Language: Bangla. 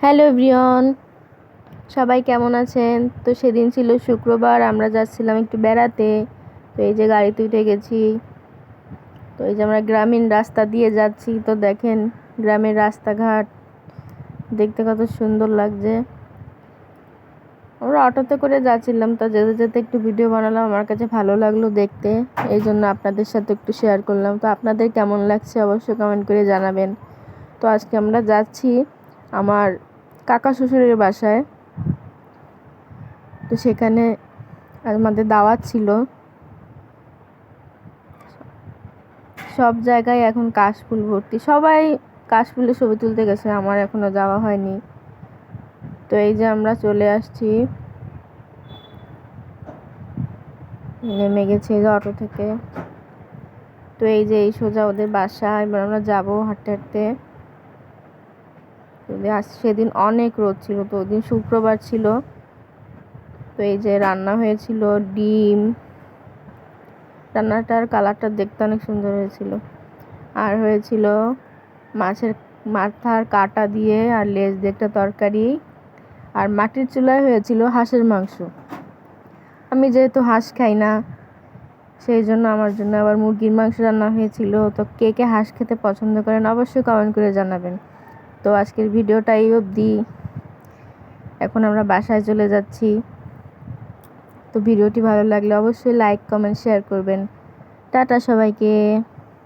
হ্যালো এভরিওয়ান, সবাই কেমন আছেন? তো সেদিন ছিল শুক্রবার, আমরা যাচ্ছিলাম একটু বেড়াতে। তো এই যে গাড়িতে উঠে গেছি। তো এই যে আমরা গ্রামীণ রাস্তা দিয়ে যাচ্ছি। তো দেখেন গ্রামের রাস্তাঘাট দেখতে কত সুন্দর লাগছে। আমরা অটোতে করে যাচ্ছিলাম, তো যেতে যেতে একটু ভিডিও বানালাম, আমার কাছে ভালো লাগলো দেখতে, এই জন্য আপনাদের সাথে একটু শেয়ার করলাম। তো আপনাদের কেমন লাগছে অবশ্যই কমেন্ট করে জানাবেন। তো আজকে আমরা যাচ্ছি আমার কাকা শ্বশুরের বাসায়। তো সেখানে আমাদের দাওয়াত ছিল। সব জায়গায় এখন কাশফুল ভর্তি, সবাই কাশফুলের ছবি তুলতে গেছে, আমার এখনো যাওয়া হয়নি। তো এই যে আমরা চলে আসছি, নেমে গেছি এই যে অটো থেকে। তো এই যে এই সোজা ওদের বাসা, এবার আমরা যাবো হাঁটতে হাঁটতে। সেদিন অনেক রোদ ছিল, তো ওই দিন শুক্রবার ছিল। তো এই যে রান্না হয়েছিল ডিম, রান্নাটার কালারটা দেখতে অনেক সুন্দর হয়েছিল। আর হয়েছিল মাছের মাথার কাটা দিয়ে আর লেজ দিয়ে একটা তরকারি। আর মাটির চুলায় হয়েছিল হাঁসের মাংস। আমি যেহেতু হাঁস খাই না, সেই জন্য আমার জন্য আবার মুরগির মাংস রান্না হয়েছিল। তো কে কে হাঁস খেতে পছন্দ করেন অবশ্যই কমেন্ট করে জানাবেন। তো আজকের ভিডিওটা এই অবধি, এখন আমরা বাসায় চলে যাচ্ছি। তো ভিডিওটি ভালো লাগলে অবশ্যই লাইক কমেন্ট শেয়ার করবেন। টাটা সবাইকে।